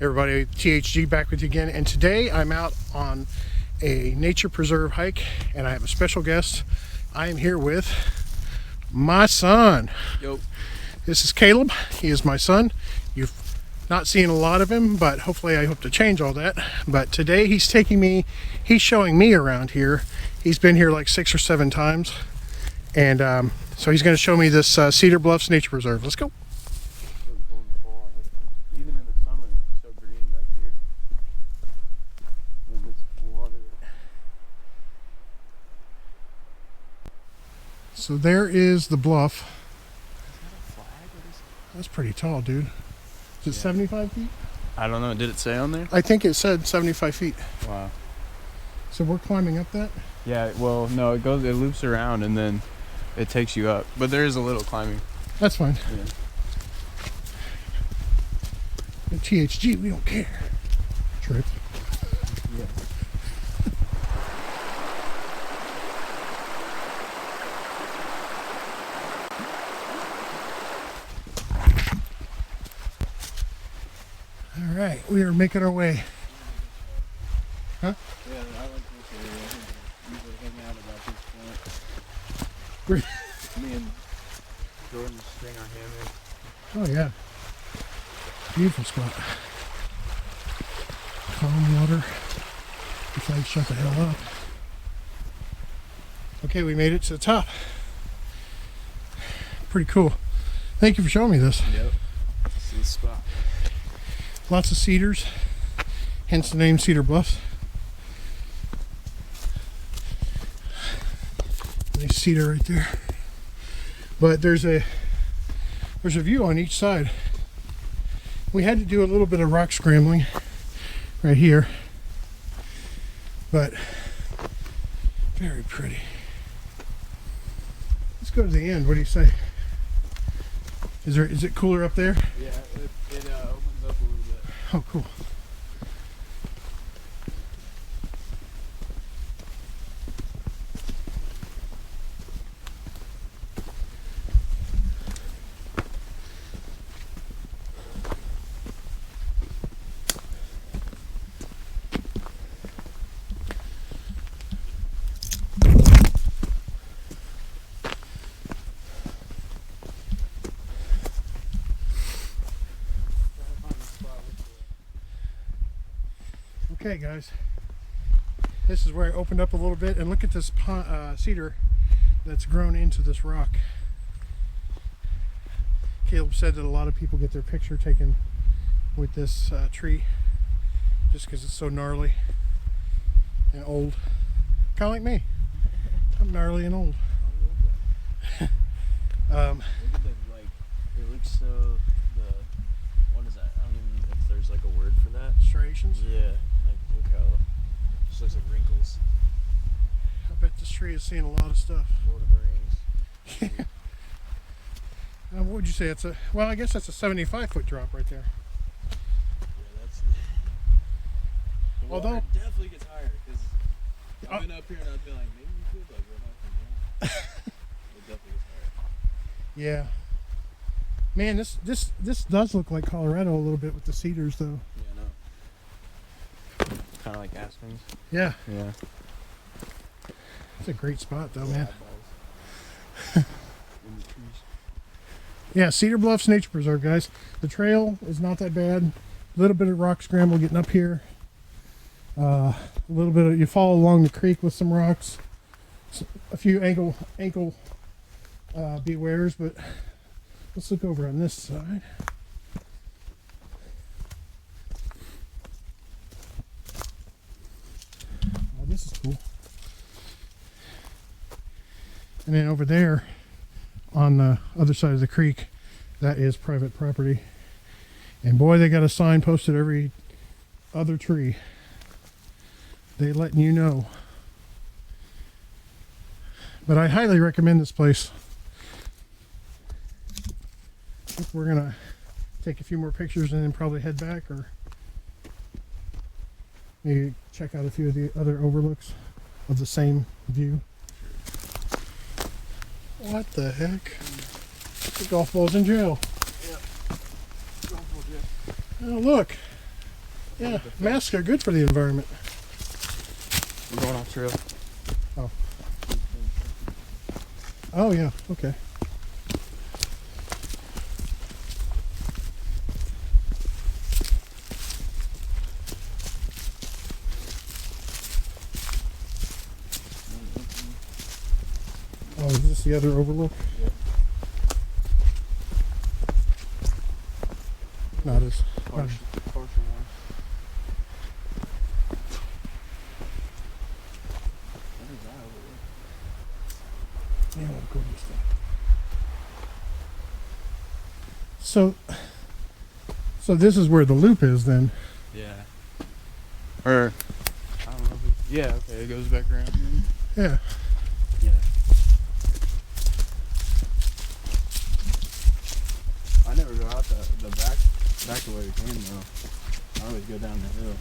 Everybody, THG back with you again, and today I'm out on a nature preserve hike and I have a special guest. I am here with my son. Yo. This is Caleb. He is my son. You've not seen a lot of him, but hopefully I hope to change all that. But today he's showing me around here. He's been here like 6 or 7 times, and so he's going to show me this Cedar Bluffs Nature Preserve. Let's go. Even in the summer, it's so green back here. And it's water. So there is the bluff. Is that a flag? What is it? That's pretty tall, dude. Is it 75 feet? I don't know. Did it say on there? I think it said 75 feet. Wow. So we're climbing up that? Yeah, well, no, it loops around and then it takes you up. But there is a little climbing. That's fine. Yeah. At THG, we don't care. Trip. Yeah. All right, we are making our way. Huh? Yeah, I like this area. I usually hang out about this point. Me and Jordan string our hammock. Oh yeah. Beautiful spot. Calm water. The flag shut the hell up. Okay, we made it to the top. Pretty cool. Thank you for showing me this. Yep. This is the spot. Lots of cedars, hence the name Cedar Bluffs. Nice cedar right there. But there's a view on each side. We had to do a little bit of rock scrambling right here, but very pretty. Let's go to the end. What do you say? Is it cooler up there? Yeah, it opens up a little bit. Oh, cool. Okay guys, this is where I opened up a little bit, and look at this cedar that's grown into this rock. Caleb said that a lot of people get their picture taken with this tree just because it's so gnarly and old. Kind of like me. I'm gnarly and old. Look at the, like, it looks so, what is that? I don't even know if there's like a word for that. Striations? Yeah. Look how it just looks like wrinkles. I bet this tree has seen a lot of stuff. Lord of the Rings. What would you say? Well, I guess that's a 75-foot drop right there. Yeah, that's the Although water definitely gets higher because I've been up here and I've been like, maybe we could like run off from down. It definitely gets higher. Yeah. Man, this does look like Colorado a little bit with the cedars though. Yeah, I know. Kind of like aspens. Yeah. Yeah. It's a great spot though, man. In the trees. Yeah, Cedar Bluffs Nature Preserve, guys. The trail is not that bad. A little bit of rock scramble getting up here. A little bit of, you fall along the creek with some rocks. A few ankle bewares, but let's look over on this side. Oh, this is cool. And then over there on the other side of the creek, that is private property. And boy, they got a sign posted every other tree. They letting you know. But I highly recommend this place. I think we're gonna take a few more pictures and then probably head back, or maybe check out a few of the other overlooks of the same view. What the heck? The golf ball's in jail. Yep. Golf ball jail. Oh, look. Yeah, masks are good for the environment. We're going off trail. Oh. Oh yeah, okay. Oh, is this the other overlook? Yeah. Not as. Partial one. What is that overlook? Yeah, I'll go this way. So this is where the loop is then. Yeah. Or I don't know. Yeah. Okay. It goes back around. Yeah. Yeah. I never go out the back the way we came though. I always go down the hill.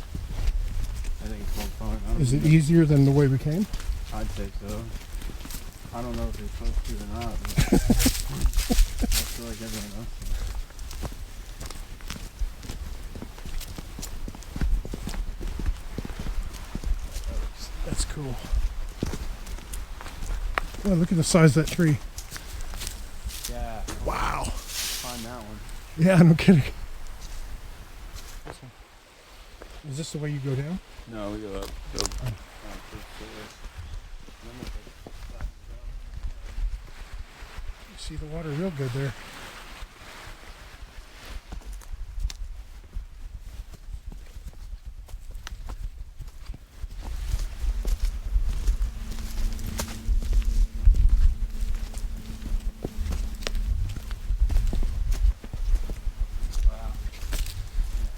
I think it's more fun. Is it easier than the way we came? I'd say so. I don't know if you're supposed to or not, but I feel like everyone else is. That's cool. Oh, look at the size of that tree. Yeah. Wow. Find that one. Yeah, no kidding. This one. Is this the way you go down? No, we go up. You see the water real good there.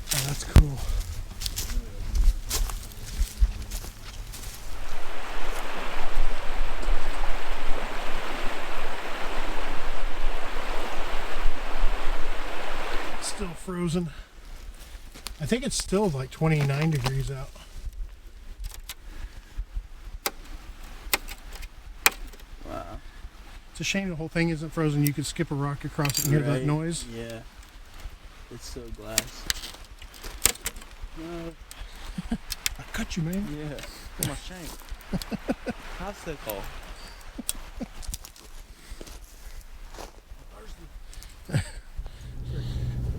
Oh, that's cool. It's still frozen. I think it's still like 29 degrees out. Wow. It's a shame the whole thing isn't frozen. You could skip a rock across it and hear that noise. Yeah. It's so glass. No. I cut you, man. Yeah. My shank. Popsicle.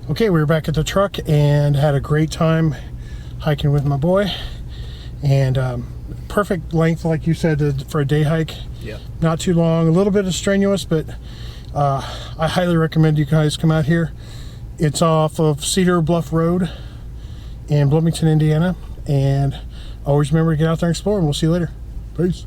Okay, we were back at the truck and had a great time hiking with my boy. And perfect length, like you said, for a day hike. Yeah. Not too long, a little bit of strenuous, but I highly recommend you guys come out here. It's off of Cedar Bluff Road in Bloomington, Indiana. And always remember to get out there and explore, and we'll see you later. Peace.